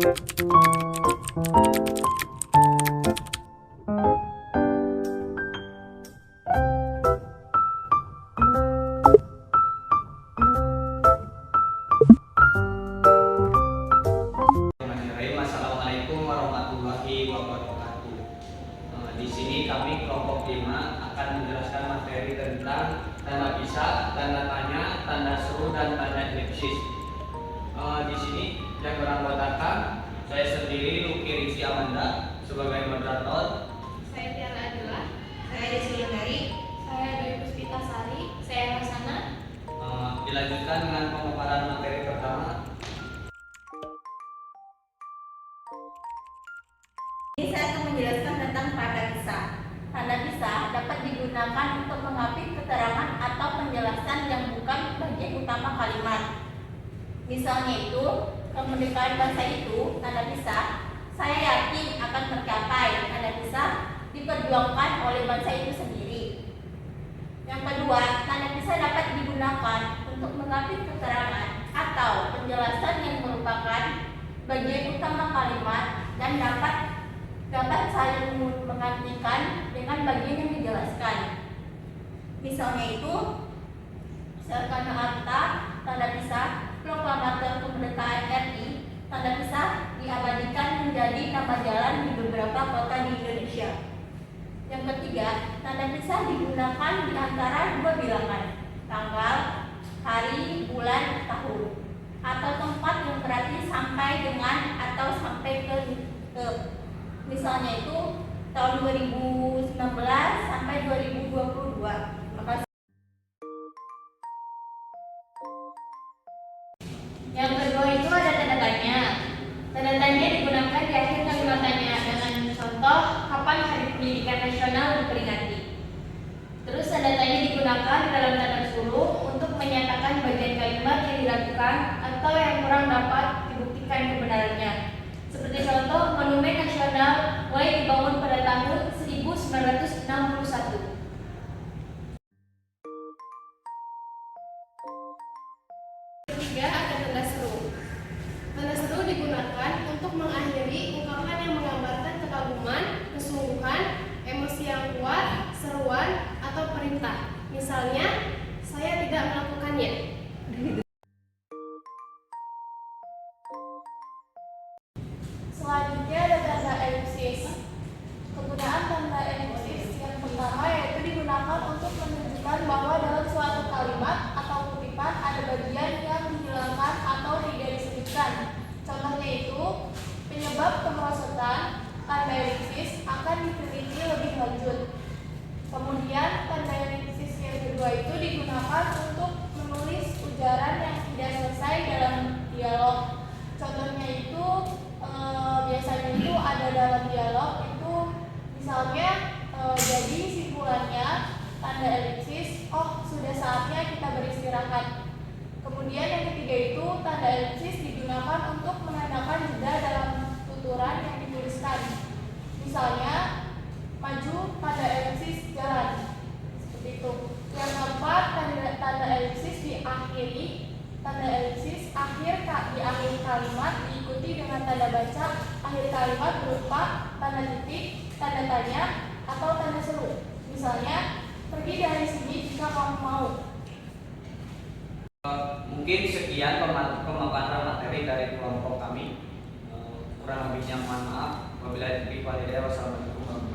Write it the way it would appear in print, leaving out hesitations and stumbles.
Assalamualaikum warahmatullahi wabarakatuh. Di sini kami kelompok 5 akan menjelaskan materi tentang tanda pisah, tanda tanya, tanda seru, dan tanda elipsis. Di sini yang beranggotakan saya sendiri, Luki Rizky Amanda sebagai moderator. Saya Tiara Adila. Saya Desi Wulandari. Saya Dwi Puspita Sari. Saya Rasana. Dilanjutkan dengan pemaparan materi pertama. Ini saya akan menjelaskan tentang tanda pisah. Tanda pisah dapat digunakan untuk mengapit keterangan atau penjelasan yang bukan bagian utama kalimat. Misalnya itu, kemerdekaan bangsa itu, tanda pisah, saya yakin akan tercapai. Tanda pisah diperjuangkan oleh bangsa itu sendiri. Yang kedua, tanda pisah dapat digunakan untuk mengapit keterangan atau penjelasan yang merupakan bagian utama kalimat dan dapat saling menggantikan dengan bagian yang dijelaskan. Misalnya itu, Soekarno Hatta, tanda pisah, proklamator kemerdekaan RI, tanda pisah diabadikan menjadi nama jalan di beberapa kota di Indonesia. Yang ketiga, tanda pisah digunakan di antara dua bilangan, tanggal, hari, bulan, tahun, atau tempat yang berarti sampai dengan atau sampai ke. Misalnya itu tahun 2019 sampai 2022. Makasih. Yang kedua itu ada tanda tanya. Tanda tanya digunakan di akhir kalimat tanya dengan contoh kapan Hari Pendidikan Nasional diperingati. Terus tanda tanya digunakan dalam tanda suruh untuk menyatakan bagian kalimat yang diragukan atau yang kurang dapat dibuktikan kebenarannya. Seperti contoh, Monumen Nasional mulai dibangun pada tahun 1961. Ketiga, ada tanda seru. Tanda seru digunakan untuk mengakhiri ungkapan yang menggambarkan kekaguman, kesungguhan, emosi yang kuat, seruan, atau perintah. Misalnya, saya tidak melakukannya. Selanjutnya ada tanda elipsis. Penggunaan tanda elipsis yang pertama yaitu digunakan untuk menunjukkan bahwa dalam suatu kalimat atau kutipan ada bagian yang dihilangkan atau tidak disebutkan. Contohnya itu, penyebab kemerosotan, tanda elipsis akan diteliti lebih lanjut. Kemudian tanda elipsis yang kedua itu digunakan untuk menulis ujaran yang tidak selesai dalam dialog. Contohnya itu biasanya itu ada dalam dialog itu misalnya jadi simpulannya tanda elipsis, oh sudah saatnya kita beristirahat. Kemudian yang ketiga itu tanda elipsis digunakan untuk menandakan jeda dalam tuturan yang dituliskan. Misalnya maju tanda elipsis jalan, seperti itu. Yang keempat, tanda elipsis diakhiri. Tanda elipsis di akhir kalimat diikuti dengan tanda baca akhir kalimat berupa tanda titik, tanda tanya, atau tanda seru. Misalnya, pergi dari sini jika kamu mau. Mungkin sekian pemaparan materi dari kelompok kami. Kurang lebihnya mohon maaf. Wabillahi taufiq wal hidayah. Wassalamualaikum warahmatullahi wabarakatuh.